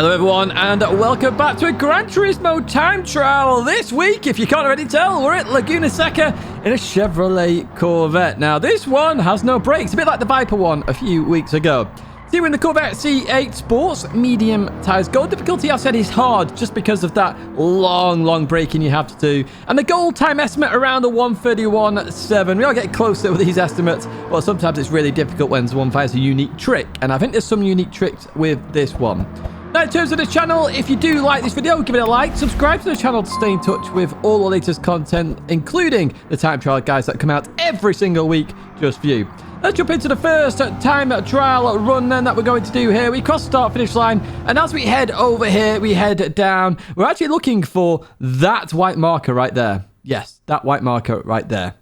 Hello everyone and welcome back to a Gran Turismo time trial. This week, if you can't already tell, we're at Laguna Seca in a Chevrolet Corvette. Now this one has no brakes, a bit like the Viper one a few weeks ago. Here we're in the Corvette C8 Sports medium tyres. Goal difficulty I said is hard just because of that long braking you have to do. And the goal time estimate around the 1:31.7. We are getting closer with these estimates, but sometimes it's really difficult when someone finds a unique trick. And I think there's some unique tricks with this one. Now, in terms of the channel, if you do like this video, give it a like. Subscribe to the channel to stay in touch with all the latest content, including the time trial guides that come out every single week just for you. Let's jump into the first time trial run then that we're going to do here. We cross the start-finish line, and as we head over here, we head down. We're actually looking for that white marker right there. Yes, that white marker right there.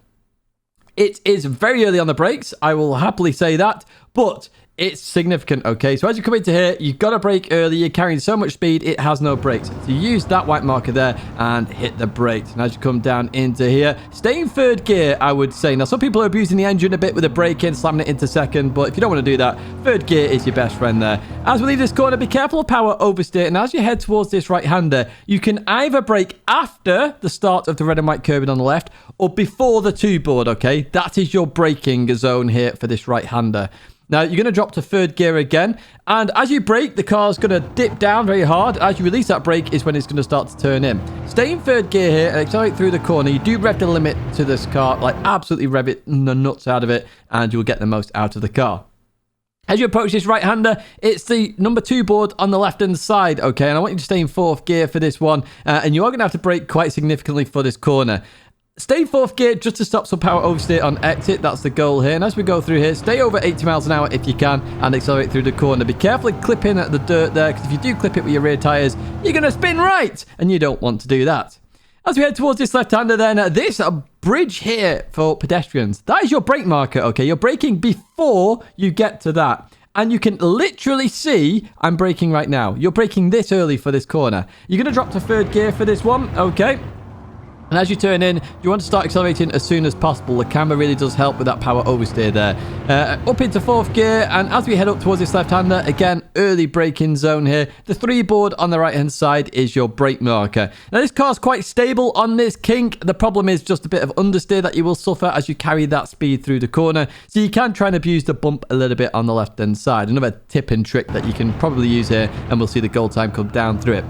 It is very early on the brakes, I will happily say that, but it's significant, okay? So as you come into here, you've got to brake early. You're carrying so much speed, it has no brakes. So use that white marker there and hit the brakes. And as you come down into here, stay in third gear, I would say. Now, some people are abusing the engine a bit with the braking, slamming it into second. But if you don't want to do that, third gear is your best friend there. As we leave this corner, be careful of power oversteer. And as you head towards this right-hander, you can either brake after the start of the red and white curbing on the left or before the two board, okay? That is your braking zone here for this right-hander. Now, you're going to drop to third gear again. And as you brake, the car's going to dip down very hard. As you release that brake is when it's going to start to turn in. Stay in third gear here and accelerate through the corner. You do rev the limit to this car, like absolutely rev it the nuts out of it, and you'll get the most out of the car. As you approach this right-hander, it's the number 2 board on the left-hand side, okay? And I want you to stay in fourth gear for this one. And you are going to have to brake quite significantly for this corner. Stay in fourth gear just to stop some power oversteer on exit. That's the goal here. And as we go through here, stay over 80 miles an hour if you can and accelerate through the corner. Be careful of clipping at the dirt there, because if you do clip it with your rear tyres, you're going to spin right, and you don't want to do that. As we head towards this left-hander then, this bridge here for pedestrians, that is your brake marker, okay? You're braking before you get to that. And you can literally see I'm braking right now. You're braking this early for this corner. You're going to drop to third gear for this one, okay? And as you turn in, you want to start accelerating as soon as possible. The camera really does help with that power oversteer there. Up into fourth gear, and as we head up towards this left-hander, again, early braking zone here. The 3 board on the right-hand side is your brake marker. Now, this car's quite stable on this kink. The problem is just a bit of understeer that you will suffer as you carry that speed through the corner. So you can try and abuse the bump a little bit on the left-hand side. Another tip and trick that you can probably use here, and we'll see the goal time come down through it.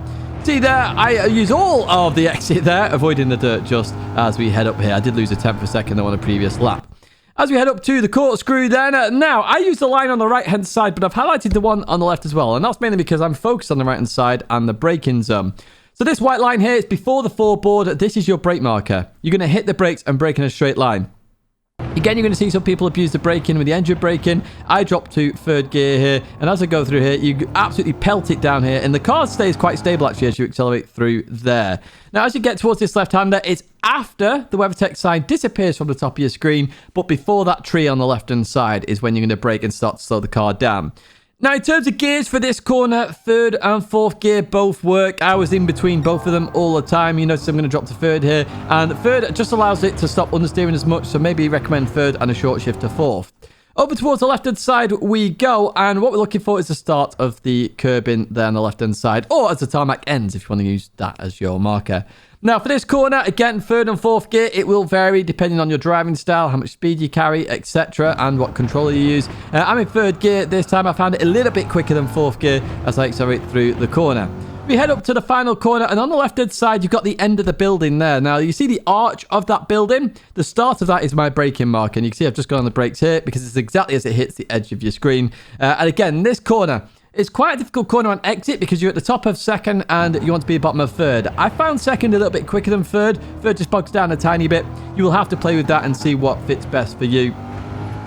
See there, I use all of the exit there, avoiding the dirt just as we head up here. I did lose a tenth of a second though on a previous lap. As we head up to the corkscrew then, now I use the line on the right hand side, but I've highlighted the one on the left as well. And that's mainly because I'm focused on the right hand side and the braking zone. So this white line here is before the 4 board. This is your brake marker. You're going to hit the brakes and brake in a straight line. Again, you're going to see some people abuse the braking with the engine braking. I drop to third gear here, and as I go through here, you absolutely pelt it down here, and the car stays quite stable actually as you accelerate through there. Now, as you get towards this left-hander, it's after the WeatherTech sign disappears from the top of your screen, but before that tree on the left-hand side is when you're going to brake and start to slow the car down. Now, in terms of gears for this corner, third and fourth gear both work. I was in between both of them all the time. You notice I'm going to drop to third here. And third just allows it to stop understeering as much. So maybe recommend third and a short shift to fourth. Over towards the left-hand side we go. And what we're looking for is the start of the curbing there on the left-hand side. Or as the tarmac ends, if you want to use that as your marker. Now, for this corner, again, third and fourth gear, it will vary depending on your driving style, how much speed you carry, etc., and what controller you use. I'm in third gear this time. I found it a little bit quicker than fourth gear as I accelerate through the corner. We head up to the final corner, and on the left-hand side, you've got the end of the building there. Now, you see the arch of that building? The start of that is my braking mark, and you can see I've just gone on the brakes here because it's exactly as it hits the edge of your screen. And again, this corner, it's quite a difficult corner on exit because you're at the top of second and you want to be at the bottom of third. I found second a little bit quicker than third. Third just bogs down a tiny bit. You will have to play with that and see what fits best for you.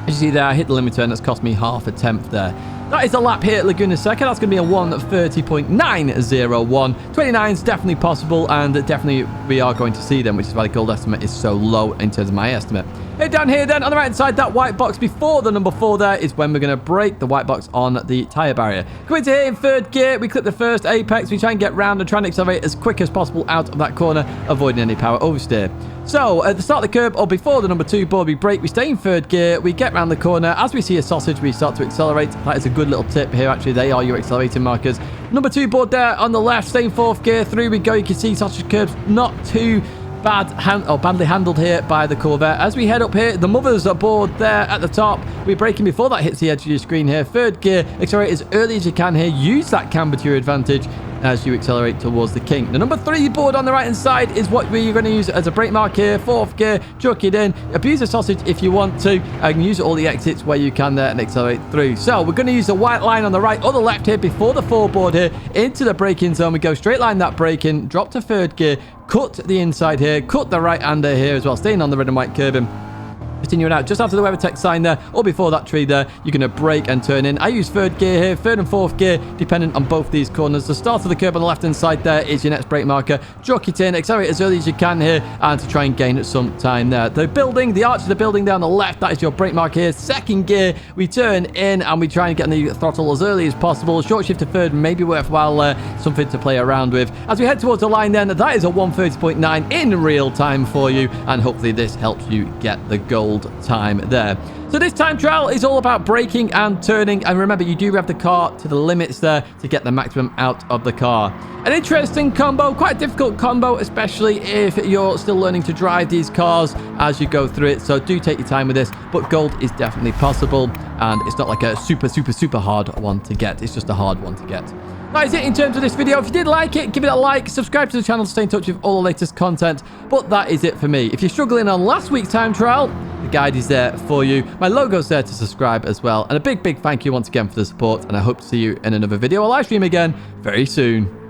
As you see there, I hit the limiter and that's cost me half a tenth there. That is the lap here at Laguna Seca. That's going to be a 1:30.901. 29 is definitely possible, and definitely we are going to see them, which is why the gold estimate is so low in terms of my estimate. Hey, down here then, on the right side, that white box before the number 4 there is when we're going to break the white box on the tyre barrier. Come into here in third gear. We clip the first apex. We try and get round and try and accelerate as quick as possible out of that corner, avoiding any power oversteer. So at the start of the curb or before the number 2 board, we brake, we stay in 3rd gear, we get around the corner. As we see a sausage, we start to accelerate. That is a good little tip here. Actually, they are your accelerating markers. Number 2 board there on the left, stay in 4th gear. Through we go. You can see sausage curbs not too badly handled here by the Corvette. As we head up here, the mother's aboard there at the top. We're braking before that hits the edge of your screen here. 3rd gear, accelerate as early as you can here. Use that camber to your advantage as you accelerate towards the kink. The number 3 board on the right hand side is what we're going to use as a brake mark here. 4th gear, chuck it in, abuse the sausage if you want to, and use all the exits where you can there and accelerate through. So we're going to use the white line on the right or the left here before the 4 board here into the braking zone. We go straight line that braking, drop to 3rd gear, cut the inside here, cut the right hander here as well, staying on the red and white curbing. Continuing out just after the WeatherTech sign there, or before that tree there, you're going to brake and turn in. I use 3rd gear here, 3rd and 4th gear, dependent on both these corners. The start of the curb on the left-hand side there is your next brake marker. Chuck it in, accelerate as early as you can here, and to try and gain some time there. The arch of the building there on the left, that is your brake mark here. 2nd gear, we turn in, and we try and get on the throttle as early as possible. Short shift to 3rd, maybe worthwhile, something to play around with. As we head towards the line then, that is a 1:30.9 in real time for you, and hopefully this helps you get the gold time there. So this time trial is all about braking and turning, and remember, you do rev the car to the limits there to get the maximum out of the car. An interesting combo, quite a difficult combo, especially if you're still learning to drive these cars as you go through it, so do take your time with this, but gold is definitely possible, and it's not like a super hard one to get. It's just a hard one to get. That is it in terms of this video. If you did like it, give it a like, subscribe to the channel to stay in touch with all the latest content. But that is it for me. If you're struggling on last week's time trial, the guide is there for you. My logo's there to subscribe as well. And a big thank you once again for the support. And I hope to see you in another video or live stream again very soon.